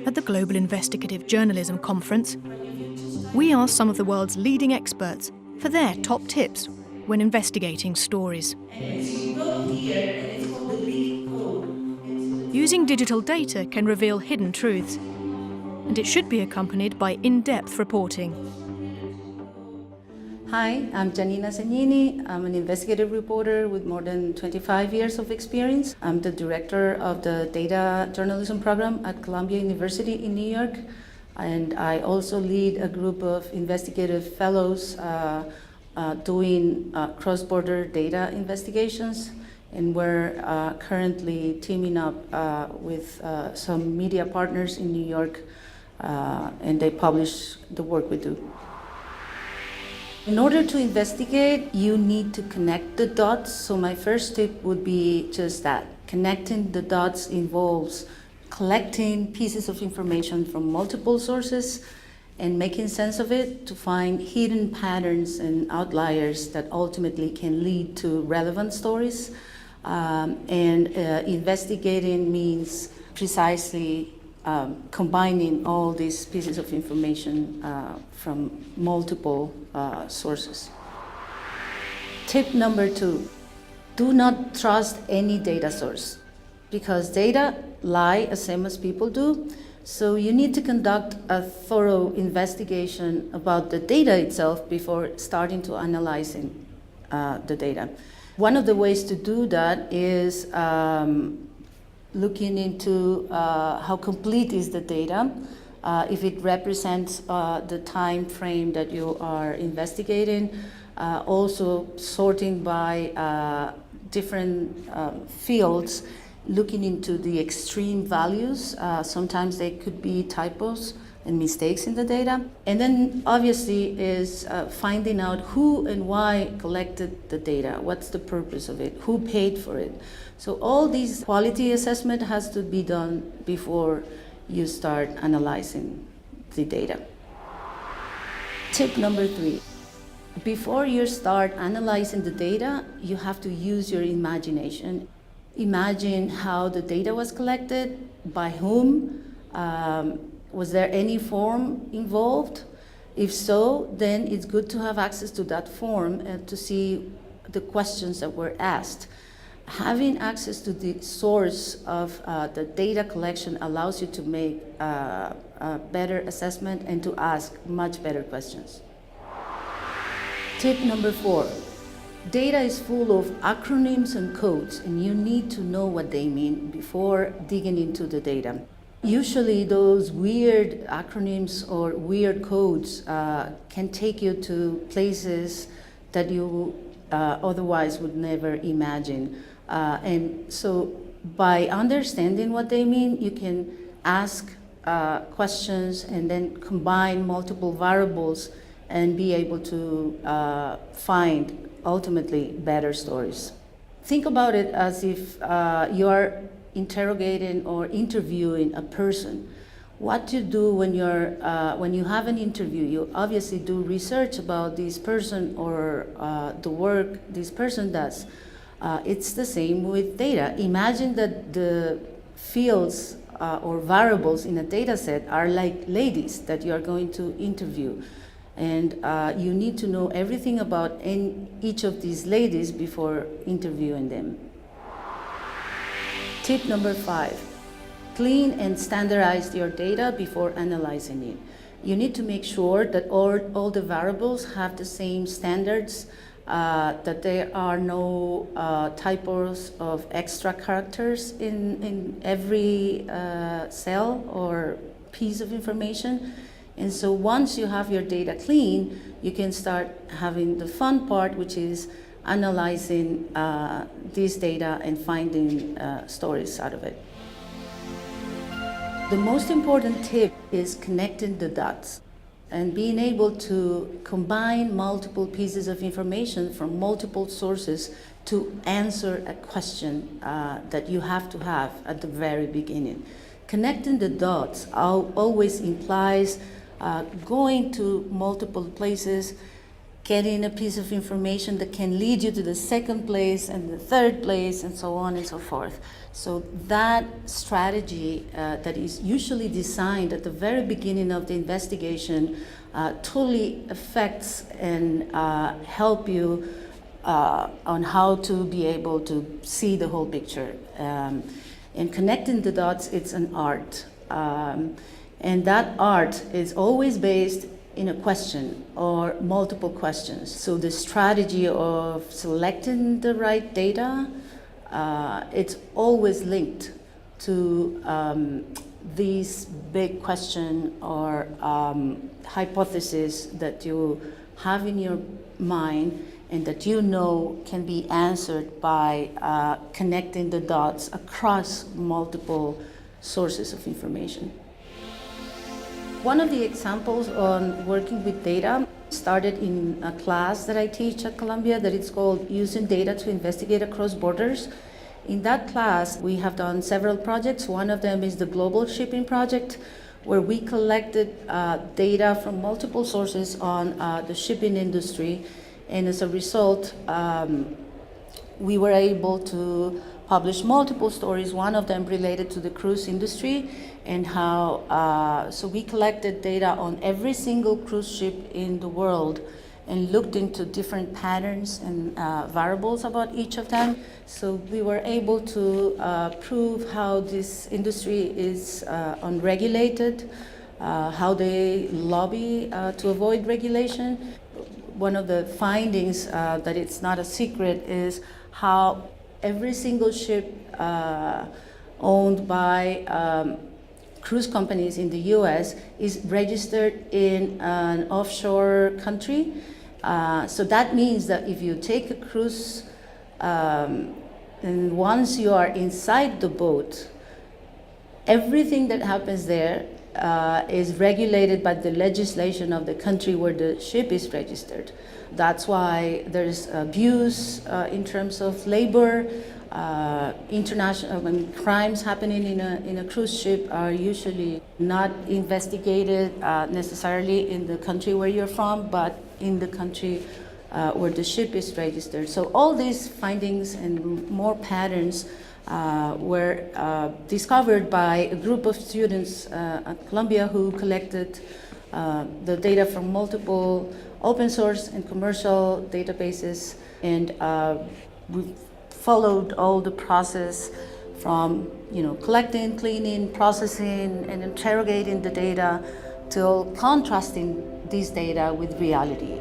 At the Global Investigative Journalism Conference, we asked some of the world's leading experts for their top tips when investigating stories. Using digital data can reveal hidden truths, and it should be accompanied by in-depth reporting. Hi, I'm Sinininni. I'm an investigative reporter with more than 25 years of experience. I'm the director of the data journalism program at Columbia University in New York. And I also lead a group of investigative fellows doing cross-border data investigations. And we're currently teaming up with some media partners in New York, and they publish the work we do. In order to investigate, you need to connect the dots. So my first tip would be just that. Connecting the dots involves collecting pieces of information from multiple sources and making sense of it to find hidden patterns and outliers that ultimately can lead to relevant stories. Investigating means precisely combining all these pieces of information from multiple sources. Tip number 2, do not trust any data source because data lie as same as people do. So you need to conduct a thorough investigation about the data itself before starting to analyzing the data. One of the ways to do that is looking into how complete is the data, if it represents the time frame that you are investigating, also sorting by different fields, looking into the extreme values. Sometimes they could be typos and mistakes in the data. And then obviously is finding out who and why collected the data, what's the purpose of it, who paid for it. So all these quality assessment has to be done before you start analyzing the data. Tip number 3, before you start analyzing the data, you have to use your imagination. Imagine how the data was collected, by whom, was there any form involved? If so, then it's good to have access to that form and to see the questions that were asked. Having access to the source of the data collection allows you to make a better assessment and to ask much better questions. Tip number 4, data is full of acronyms and codes, and you need to know what they mean before digging into the data. Usually those weird acronyms or weird codes can take you to places that you otherwise would never imagine. And so by understanding what they mean, you can ask questions and then combine multiple variables and be able to find ultimately better stories. Think about it as if you are interrogating or interviewing a person. What you do when you have an interview, you obviously do research about this person or the work this person does. It's the same with data. Imagine that the fields or variables in a data set are like ladies that you are going to interview. And you need to know everything about each of these ladies before interviewing them. Tip number 5, clean and standardize your data before analyzing it. You need to make sure that all the variables have the same standards, that there are no typos of extra characters in every cell or piece of information. And so once you have your data clean, you can start having the fun part, which is analyzing this data and finding stories out of it. The most important tip is connecting the dots and being able to combine multiple pieces of information from multiple sources to answer a question that you have to have at the very beginning. Connecting the dots always implies going to multiple places, getting a piece of information that can lead you to the second place and the third place and so on and so forth. So that strategy that is usually designed at the very beginning of the investigation totally affects and help you on how to be able to see the whole picture. And connecting the dots, it's an art. And that art is always based in a question or multiple questions. So the strategy of selecting the right data, it's always linked to these big question or hypothesis that you have in your mind and that you know can be answered by connecting the dots across multiple sources of information. One of the examples on working with data started in a class that I teach at Columbia that it's called Using Data to Investigate Across Borders. In that class, we have done several projects. One of them is the Global Shipping Project, where we collected data from multiple sources on the shipping industry. And as a result, we were able to publish multiple stories, one of them related to the cruise industry and how, so we collected data on every single cruise ship in the world and looked into different patterns and variables about each of them. So we were able to prove how this industry is unregulated, how they lobby to avoid regulation. One of the findings that it's not a secret is how every single ship owned by cruise companies in the US is registered in an offshore country. So that means that if you take a cruise and once you are inside the boat, everything that happens there is regulated by the legislation of the country where the ship is registered. That's why there's abuse in terms of labor. International crimes happening in a cruise ship are usually not investigated necessarily in the country where you're from, but in the country where the ship is registered. So all these findings and more patterns were discovered by a group of students at Columbia who collected the data from multiple open source and commercial databases, and we followed all the process from collecting, cleaning, processing, and interrogating the data till contrasting this data with reality.